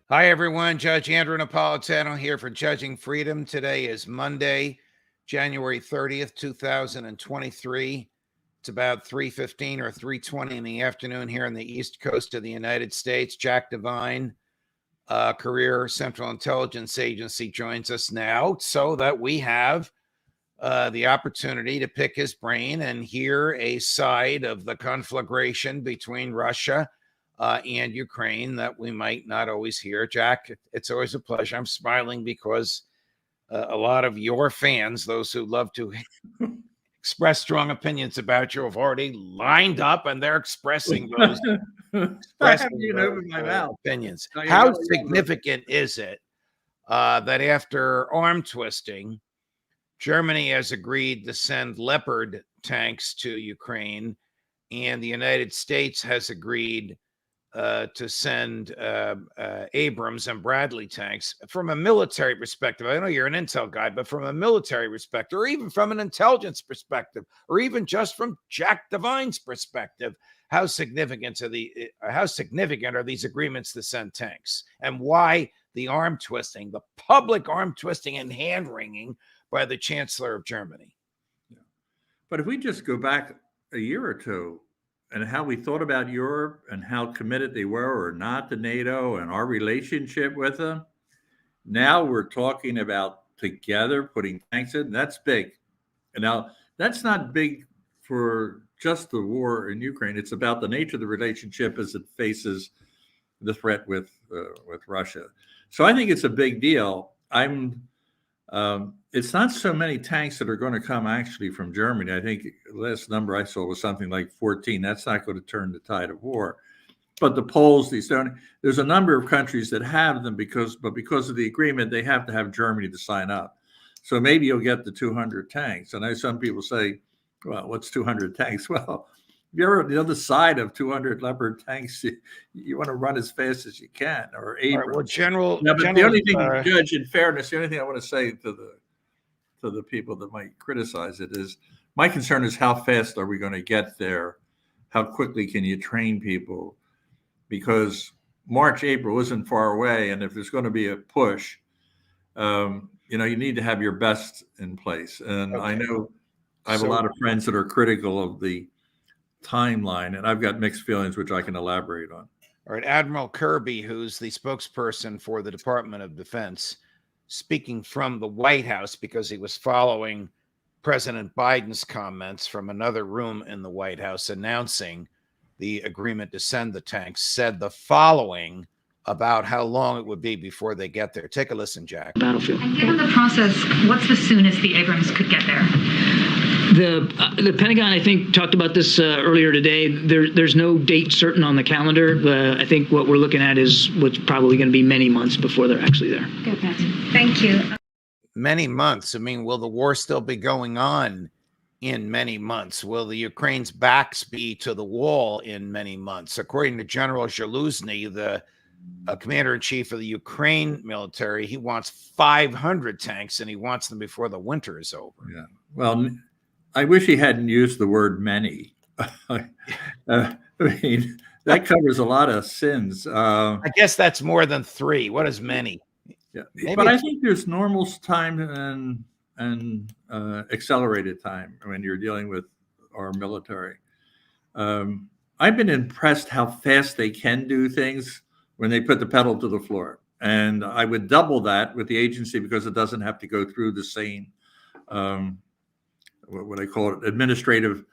Hi, everyone. Judge Andrew Napolitano here for Judging Freedom. Today is Monday, January 30th, 2023. It's about 3:15 or 3:20 in the afternoon here on the East Coast of the United States. Jack Devine, career Central Intelligence Agency, joins us now so that we have the opportunity to pick his brain and hear a side of the conflagration between Russia and Ukraine that we might not always hear. Jack, it's always a pleasure. I'm smiling because a lot of your fans, those who love to express strong opinions about you, have already lined up and they're expressing those, opinions. How significant is it that after arm twisting, Germany has agreed to send Leopard tanks to Ukraine, and the United States has agreed to send Abrams and Bradley tanks? From a military perspective, I know you're an intel guy, but from a military perspective, or even from an intelligence perspective, or even just from Jack Devine's perspective, how significant are these agreements to send tanks, and why the arm twisting, the public arm twisting and hand wringing by the Chancellor of Germany? Yeah. But if we just go back a year or two, and how we thought about Europe and how committed they were or not to NATO and our relationship with them. Now we're talking about together putting tanks in. That's big. And now that's not big for just the war in Ukraine. It's about the nature of the relationship as it faces the threat with Russia. So I think it's a big deal. It's not so many tanks that are going to come actually from Germany. I think the last number I saw was something like 14. That's not going to turn the tide of war. But the Poles, the Estonians, there's a number of countries that have them because of the agreement, they have to have Germany to sign up. So maybe you'll get the 200 tanks. And I know some people say, well, what's 200 tanks? Well, if you're on the other side of 200 Leopard tanks, you want to run as fast as you can, or Abrams. Right, well, the only thing, Judge, in fairness, the only thing I want to say to the people that might criticize it is, my concern is how fast are we going to get there? How quickly can you train people? Because March, April isn't far away, and if there's going to be a push, you need to have your best in place. And okay. I know I have a lot of friends that are critical of the timeline, and I've got mixed feelings, which I can elaborate on. All right, Admiral Kirby, who's the spokesperson for the Department of Defense, speaking from the White House because he was following President Biden's comments from another room in the White House announcing the agreement to send the tanks, said the following about how long it would be before they get there. Take a listen, Jack. Battlefield. And given the process, what's the soonest the Abrams could get there? The Pentagon, I think, talked about this earlier today. There's no date certain on the calendar. I think what we're looking at is what's probably going to be many months before they're actually there. Good, thank you. Many months. I mean, will the war still be going on in many months? Will the Ukraine's backs be to the wall in many months? According to General Zaluzny, the commander-in-chief of the Ukraine military, he wants 500 tanks, and he wants them before the winter is over. Yeah. Well, I wish he hadn't used the word many. I mean, that covers a lot of sins. I guess that's more than three. What is many? Yeah, but I think there's normal time and accelerated time when you're dealing with our military. I've been impressed how fast they can do things when they put the pedal to the floor. And I would double that with the agency because it doesn't have to go through the same what I call it, administrative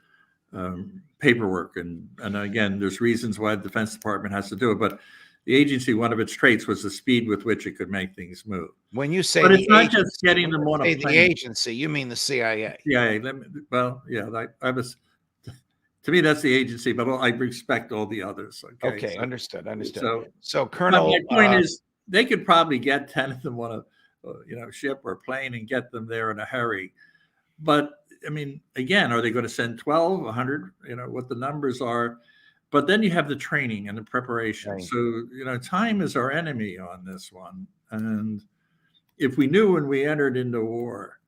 paperwork. And again, there's reasons why the Defense Department has to do it. But the agency, one of its traits was the speed with which it could make things move. When you say but it's not just getting them on a plane. The agency, you mean the CIA? CIA. Well, yeah, I was. To me, that's the agency, but I respect all the others. Okay, so, understood. So Colonel, my point is, they could probably get 10 of them on a ship or plane and get them there in a hurry. But I mean, again, are they going to send 12, 100? What the numbers are. But then you have the training and the preparation. Right. So, time is our enemy on this one. And if we knew when we entered into war,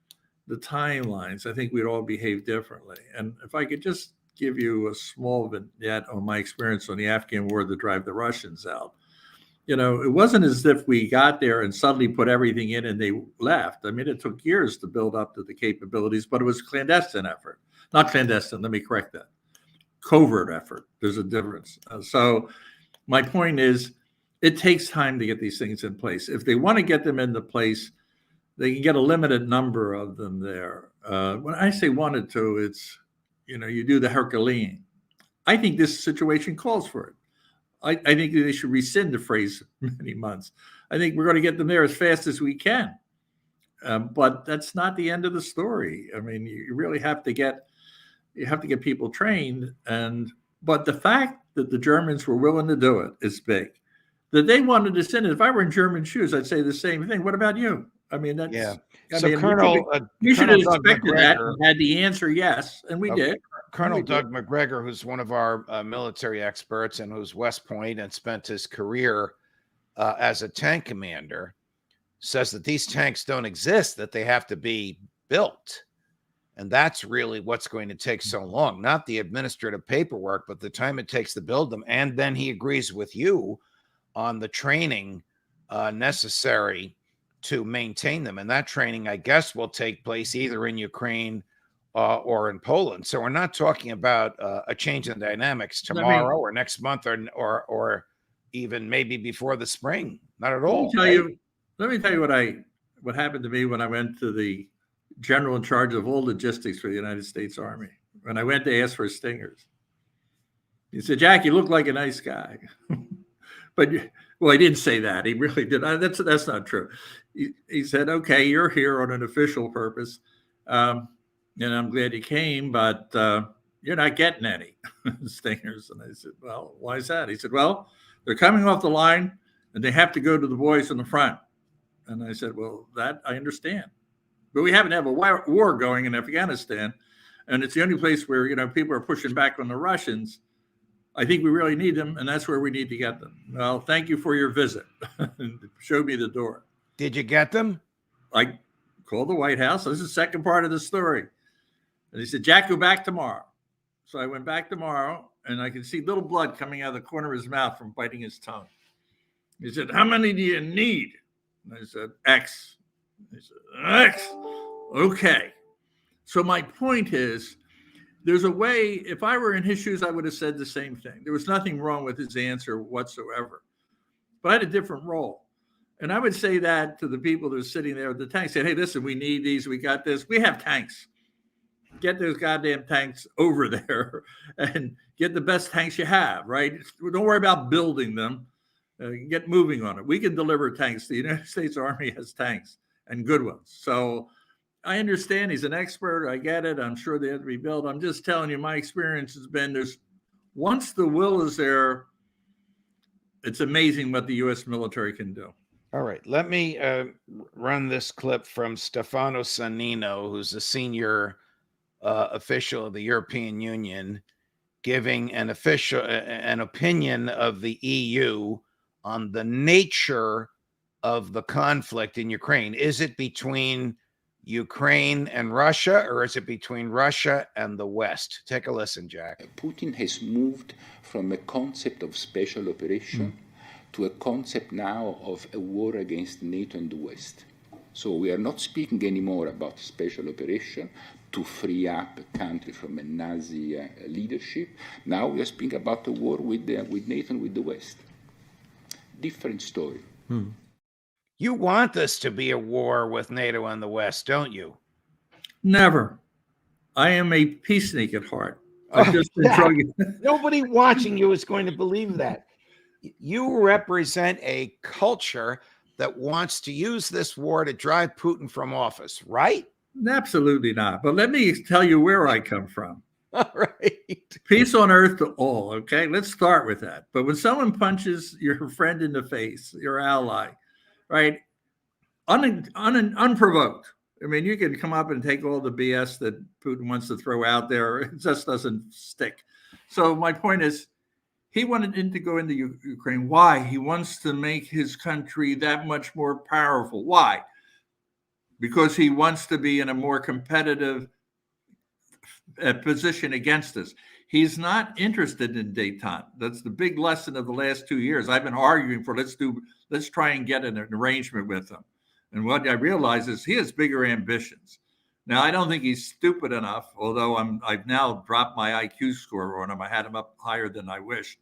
the timelines, I think we'd all behave differently. And if I could just give you a small vignette on my experience on the Afghan war to drive the Russians out. it wasn't as if we got there and suddenly put everything in and they left. I mean, it took years to build up to the capabilities, but it was a clandestine effort. Not clandestine, let me correct that. Covert effort. There's a difference. So my point is, it takes time to get these things in place. If they want to get them into place, they can get a limited number of them there. When I say wanted to, it's, you do the Herculean. I think this situation calls for it. I think they should rescind the phrase many months. I think we're going to get them there as fast as we can. But that's not the end of the story. I mean, you really have to get people trained. But the fact that the Germans were willing to do it is big. That they wanted to send it. If I were in German shoes, I'd say the same thing. What about you? I mean, that's Yeah. I So mean, Colonel we should have Doug expected that McGregor- and had the answer yes, and we did. Colonel Doug McGregor, who's one of our military experts and who's West Point and spent his career as a tank commander, says that these tanks don't exist, that they have to be built. And that's really what's going to take so long, not the administrative paperwork, but the time it takes to build them. And then he agrees with you on the training necessary to maintain them. And that training, I guess, will take place either in Ukraine or in Poland. So we're not talking about a change in dynamics tomorrow or next month or even maybe before the spring. Not at all. Let me tell you what happened to me when I went to the general in charge of all logistics for the United States Army. When I went to ask for stingers, he said, "Jack, you look like a nice guy." But well, he didn't say that. He really did. That's not true. He said, "Okay, you're here on an official purpose, and I'm glad you came, but you're not getting any stingers." And I said, "Well, why is that?" He said, "Well, they're coming off the line, and they have to go to the boys in the front." And I said, "Well, that I understand, but we happen to have a war going in Afghanistan, and it's the only place where people are pushing back on the Russians. I think we really need them, and that's where we need to get them." "Well, thank you for your visit." And showed me the door. Did you get them? I called the White House. This is the second part of the story. And he said, "Jack, go back tomorrow." So I went back tomorrow, and I could see little blood coming out of the corner of his mouth from biting his tongue. He said, "How many do you need?" And I said, "X." He said, "X. Okay." So my point is, there's a way, if I were in his shoes, I would have said the same thing. There was nothing wrong with his answer whatsoever. But I had a different role. And I would say that to the people that are sitting there with the tanks, said, "Hey, listen, we need these. We got this. We have tanks. Get those goddamn tanks over there and get the best tanks you have, right? Don't worry about building them. Get moving on it. We can deliver tanks. The United States Army has tanks and good ones." So I understand he's an expert. I get it. I'm sure they have to be built. I'm just telling you, my experience has been once the will is there, it's amazing what the U.S. military can do. All right. Let me run this clip from Stefano Sannino, who's a senior official of the European Union, giving an opinion of the EU on the nature of the conflict in Ukraine. Is it between Ukraine and Russia, or is it between Russia and the West? Take a listen, Jack. Putin has moved from a concept of special operation to a concept now of a war against NATO and the West. So we are not speaking anymore about special operation to free up a country from a Nazi leadership. Now we are speaking about a war with NATO and with the West. Different story. You want this to be a war with NATO and the West, don't you? Never. I am a peacenik at heart. I've just been trying. Nobody watching you is going to believe that. You represent a culture that wants to use this war to drive Putin from office, right? Absolutely not. But let me tell you where I come from. All right. Peace on earth to all. Okay, let's start with that. But when someone punches your friend in the face, your ally, right, unprovoked. I mean, you can come up and take all the BS that Putin wants to throw out there. It just doesn't stick. So my point is, he wanted to go into Ukraine. Why? He wants to make his country that much more powerful. Why? Because he wants to be in a more competitive position against us. He's not interested in détente. That's the big lesson of the last 2 years. I've been arguing for let's try and get an arrangement with him. And what I realize is he has bigger ambitions. Now, I don't think he's stupid enough, although I've now dropped my IQ score on him. I had him up higher than I wished.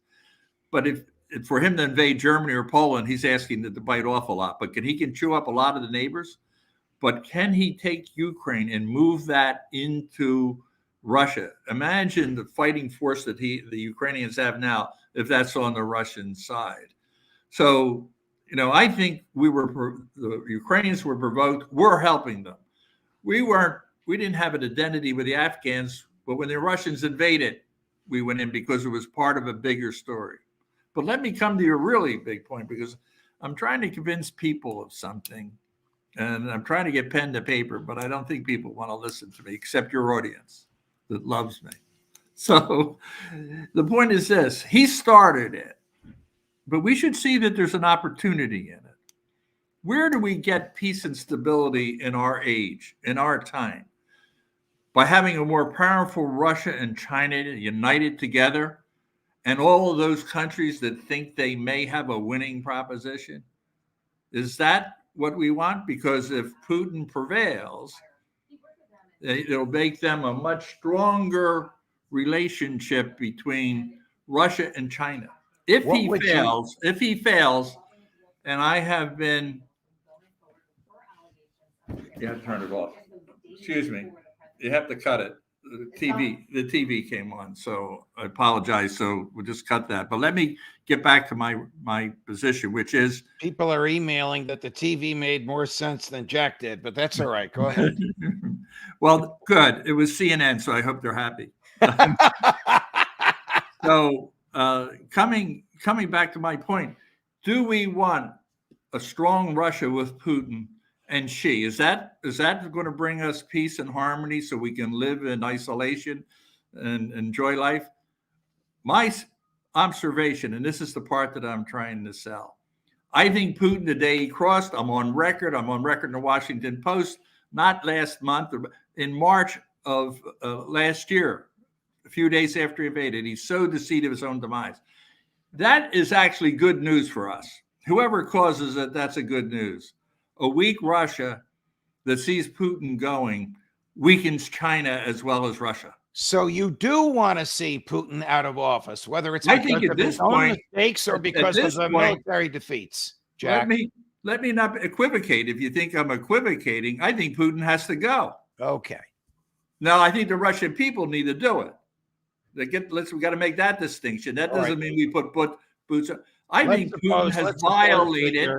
But if for him to invade Germany or Poland, he's asking to bite off a lot. But he can chew up a lot of the neighbors. But can he take Ukraine and move that into Russia? Imagine the fighting force that the Ukrainians have now, if that's on the Russian side. So, I think the Ukrainians were provoked. We're helping them. We didn't have an identity with the Afghans, but when the Russians invaded, we went in because it was part of a bigger story. But let me come to your really big point, because I'm trying to convince people of something, and I'm trying to get pen to paper, but I don't think people want to listen to me, except your audience that loves me. So the point is this: he started it, but we should see that there's an opportunity in it. Where do we get peace and stability in our age, in our time? By having a more powerful Russia and China united together, and all of those countries that think they may have a winning proposition? Is that what we want? Because if Putin prevails, it'll make them a much stronger relationship between Russia and China. If he fails, and I have been, you have to turn it off. Excuse me. You have to cut it. The TV came on, so I apologize. So we'll just cut that. But let me get back to my position, which is, people are emailing that the TV made more sense than Jack did, but that's all right. Go ahead. Well, good. It was CNN, so I hope they're happy. So coming back to my point, do we want a strong Russia with Putin and Xi? Is that going to bring us peace and harmony so we can live in isolation and enjoy life? My observation, and this is the part that I'm trying to sell, I think Putin, the day he crossed, I'm on record in the Washington Post, not last month, in March of last year, a few days after he invaded, he sowed the seed of his own demise. That is actually good news for us. Whoever causes it, that's a good news. A weak Russia that sees Putin going weakens China as well as Russia. So you do want to see Putin out of office, whether it's I think because at of this his own point- mistakes or because of this the point- military defeats. Jack. Let me not equivocate. If you think I'm equivocating, I think Putin has to go. Okay. Now, I think the Russian people need to do it. We got to make that distinction. That All doesn't right. mean we put boots on. I Let's think suppose- Putin has let's suppose that violated.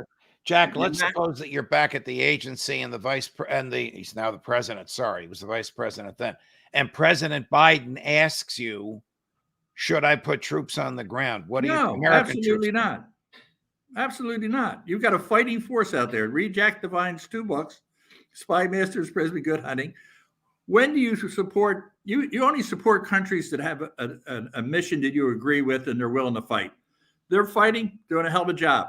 Jack, let's suppose that you're back at the agency and he's now the president. Sorry, he was the vice president then. And President Biden asks you, should I put troops on the ground? What do you No, American absolutely troops? not. Absolutely not. You've got a fighting force out there. Read Jack Devine's 2 books, Spy Masters, Presby Good Hunting. When do you support? You only support countries that have a mission that you agree with and they're willing to fight. They're fighting, doing a hell of a job.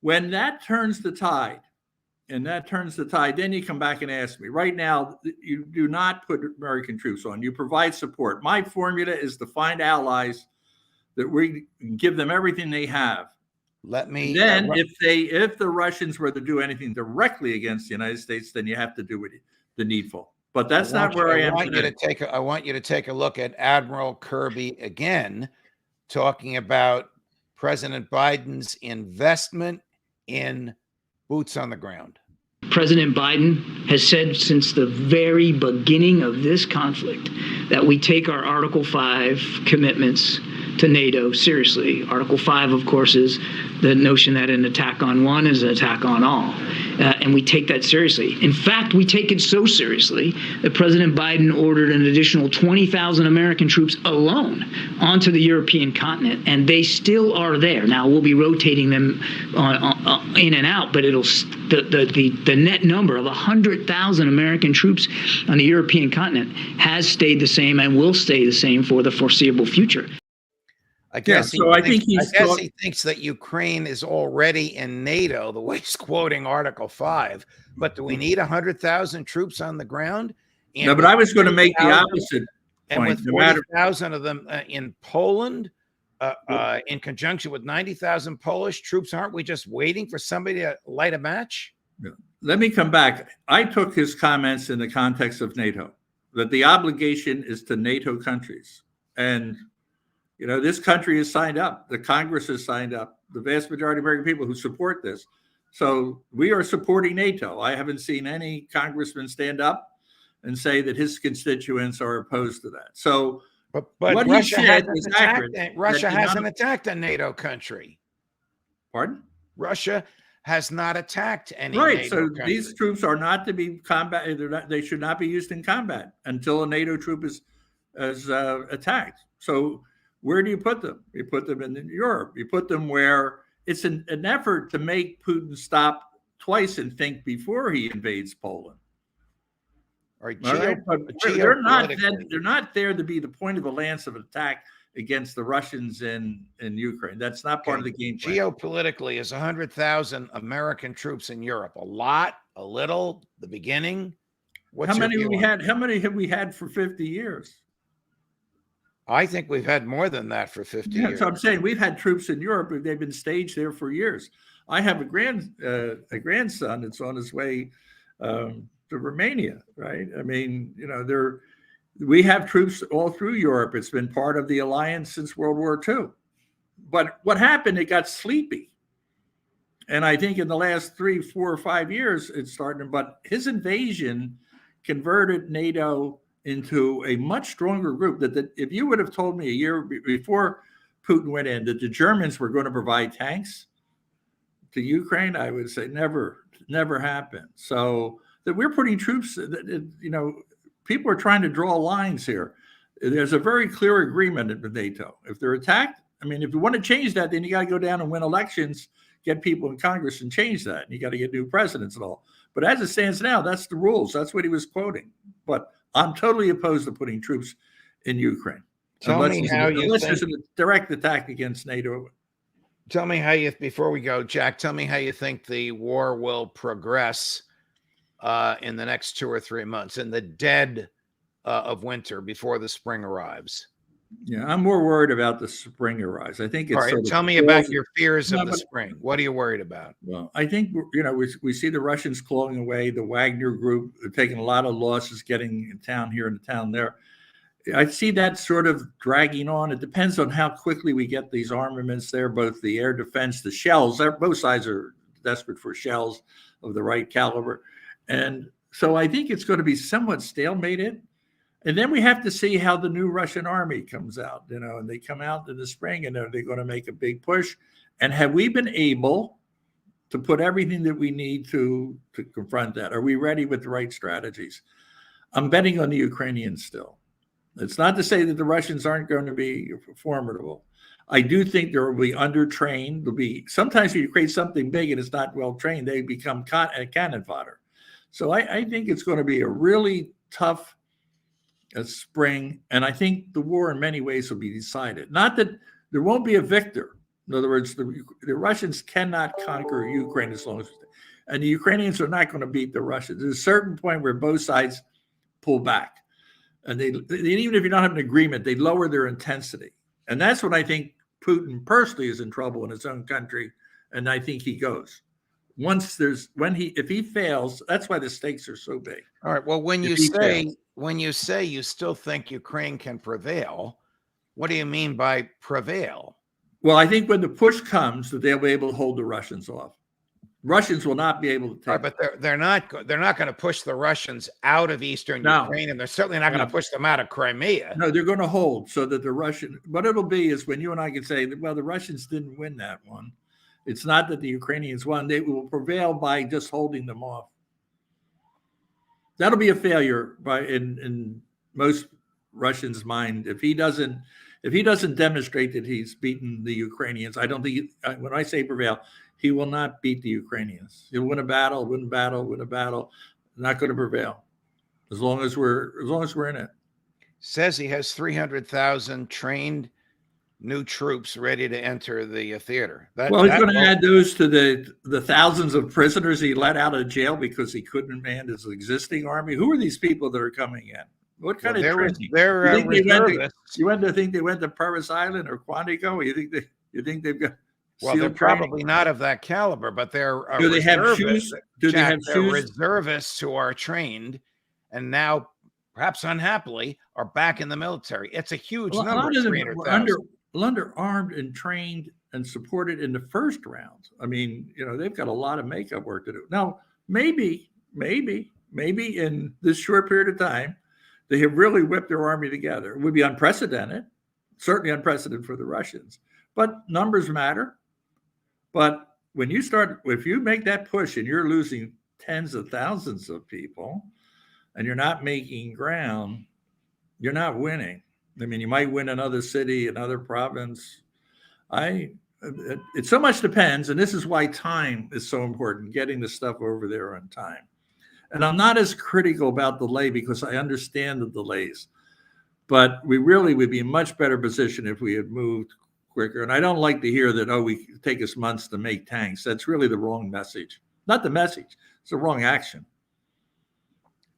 When that turns the tide, then you come back and ask me. Right now, you do not put American troops on. You provide support. My formula is to find allies that we give them everything they have. Let me. Then, if the Russians were to do anything directly against the United States, then you have to do the needful. But that's not where I am today. I want you to take a look at Admiral Kirby again, talking about President Biden's investment in boots on the ground. President Biden has said since the very beginning of this conflict that we take our Article 5 commitments to NATO seriously. Article 5, of course, is the notion that an attack on one is an attack on all. And we take that seriously. In fact, we take it so seriously that President Biden ordered an additional 20,000 American troops alone onto the European continent, and they still are there. Now, we'll be rotating them in and out, but the net number of 100,000 American troops on the European continent has stayed the same and will stay the same for the foreseeable future. I guess I think he thinks that Ukraine is already in NATO, the way he's quoting Article 5. But do we need 100,000 troops on the ground? And No, but with I was going to make the 40,000 opposite and point. with No matter 40,000 of them in Poland, in conjunction with 90,000 Polish troops, aren't we just waiting for somebody to light a match? Let me come back. I took his comments in the context of NATO, that the obligation is to NATO countries. And, you know, this country has signed up. The Congress has signed up. The vast majority of American people who support this. So we are supporting NATO. I haven't seen any congressman stand up and say that his constituents are opposed to that. So But what he Russia said hasn't was attacked. accurate. Russia That the hasn't amount attacked a NATO country. Pardon? Russia has not attacked any Right. NATO So country. these troops are not to be combat. They should not be used in combat until a NATO troop is attacked. So where do you put them? You put them in Europe. You put them where it's an effort to make Putin stop twice and think before he invades Poland. All right, All right? But they're not there to be the point of the lance of attack against the Russians in Ukraine. That's not part of the game plan. Geopolitically, is 100,000 American troops in Europe a lot, a little, the beginning? What's How your many view we on had? that? How many have we had for 50 years? I think we've had more than that for 50 Yeah, years. so I'm saying we've had troops in Europe, but they've been staged there for years. I have a grandson that's on his way to Romania, right? I mean, you know, we have troops all through Europe. It's been part of the alliance since World War II. But what happened? It got sleepy, and I think in the last 3, 4, or 5 years, it's starting. But his invasion converted NATO into a much stronger group. That if you would have told me a year before Putin went in that the Germans were going to provide tanks to Ukraine, I would say never happened. So that we're putting troops, you know, people are trying to draw lines here. There's a very clear agreement with NATO. If they're attacked, I mean, if you want to change that, then you got to go down and win elections, get people in Congress and change that. And you got to get new presidents and all. But as it stands now, that's the rules. That's what he was quoting. But I'm totally opposed to putting troops in Ukraine. Unless there's a direct attack against NATO. Tell me before we go, Jack, tell me how you think the war will progress in the next 2 or 3 months, in the dead of winter before the spring arrives. Yeah, I'm more worried about the spring arrives. I think it's all right. Tell me about your fears of the spring. What are you worried about? Well, I think, you know, we see the Russians clawing away, the Wagner group, they're taking a lot of losses, getting in town here and town there. I see that sort of dragging on. It depends on how quickly we get these armaments there, both the air defense, the shells. Both sides are desperate for shells of the right caliber. And so I think it's going to be somewhat stalemated. And then we have to see how the new Russian army comes out, you know, and they come out in the spring and are they going to make a big push? And have we been able to put everything that we need to confront that? Are we ready with the right strategies? I'm betting on the Ukrainians still. It's not to say that the Russians aren't going to be formidable. I do think there will be undertrained. Sometimes when you create something big and it's not well trained, they become cannon fodder. So I think it's going to be a really tough spring, and I think the war in many ways will be decided. Not that there won't be a victor. In other words, the Russians cannot conquer Ukraine as long as, and the Ukrainians are not going to beat the Russians. There's a certain point where both sides pull back. And they even if you don't have an agreement, they lower their intensity. And that's when I think Putin personally is in trouble in his own country. And I think he goes. If he fails, that's why the stakes are so big. All right. Well, when you say you still think Ukraine can prevail, what do you mean by prevail? Well, I think when the push comes, that they'll be able to hold the Russians off. Russians will not be able to take. Right, but they're not going to push the Russians out of eastern Ukraine, and they're certainly not going to push them out of Crimea. No, they're going to hold so that the Russian. What it'll be is when you and I can say, well, the Russians didn't win that one. It's not that the Ukrainians won. They will prevail by just holding them off. That'll be a failure in most Russians' mind if he doesn't demonstrate that he's beaten the Ukrainians. I don't think when I say prevail, he will not beat the Ukrainians. He'll win a battle, win a battle. Not going to prevail as long as we're in it. Says he has 300,000 trained new troops ready to enter the theater. Well, he's going to add those to the thousands of prisoners he let out of jail because he couldn't man his existing army. Who are these people that are coming in? What kind of training? They're reservists. You think they went to Parris Island or Quantico? You think they've got? Well, they're probably not of that caliber, but they're do they have shoes? Do they have shoes? Reservists who are trained and now, perhaps unhappily, are back in the military. It's a huge number. A lot of them were under-armed and trained and supported in the first round. I mean, they've got a lot of makeup work to do. Now, maybe in this short period of time, they have really whipped their army together. It would be unprecedented, certainly unprecedented for the Russians. But numbers matter. But if you make that push and you're losing tens of thousands of people and you're not making ground, you're not winning. I mean, you might win another city, another province. It so much depends, and this is why time is so important, getting the stuff over there on time. And I'm not as critical about delay because I understand the delays, but we really would be in much better position if we had moved quicker. And I don't like to hear that, we take us months to make tanks. That's really the wrong message. Not the message, it's the wrong action.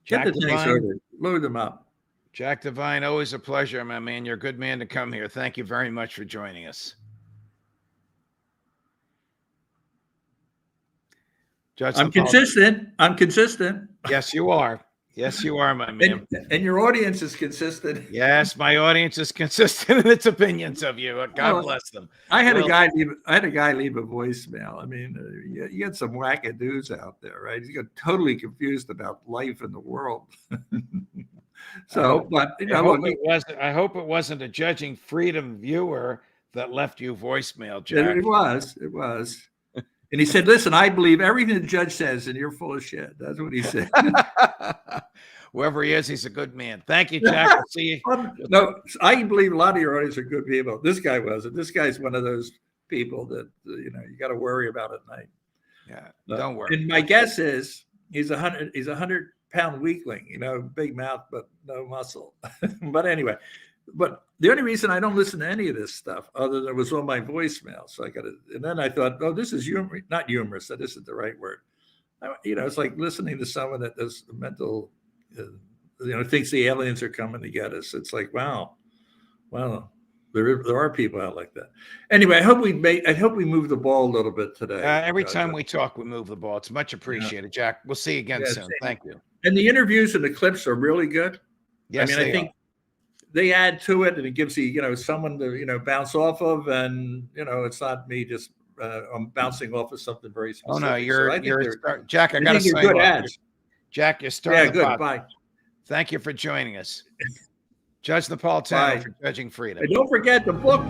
Get the tanks over, load them up. Jack Devine, always a pleasure, my man. You're a good man to come here. Thank you very much for joining us. Judge, I'm consistent. Yes, you are. Yes, you are, my man. And your audience is consistent. Yes, my audience is consistent in its opinions of you. God bless them. I had a guy leave a voicemail. I mean, you get some wackadoos out there, right? You get totally confused about life in the world. So, I hope it wasn't a Judging Freedom viewer that left you voicemail, Jack. It was. And he said, "Listen, I believe everything the judge says, and you're full of shit." That's what he said. Whoever he is, he's a good man. Thank you, Jack. I'll see you. No, I believe a lot of your audience are good people. This guy wasn't. This guy's one of those people that you got to worry about at night. Yeah, don't worry. And my guess is he's 100-pound weakling. Big mouth but no muscle. But anyway. But the only reason I don't listen to any of this stuff, other than it was on my voicemail, so I got it. And then I thought, this is not humorous. That isn't the right word. It's like listening to someone that does mental, thinks the aliens are coming to get us. It's like, wow, there are people out like that. Anyway, I hope we move the ball a little bit today. Every time we talk, we move the ball. It's much appreciated, Jack. We'll see you again soon. Thank you. And the interviews and the clips are really good. Yes, I think they add to it, and it gives you, someone to, bounce off of, and it's not me just I'm bouncing off of something very specific. Oh no, Jack. I got to say, good ads. Jack, you're starting. Yeah, good. Bye. Thank you for joining us, Judge Napolitano, for Judging Freedom. And don't forget the book.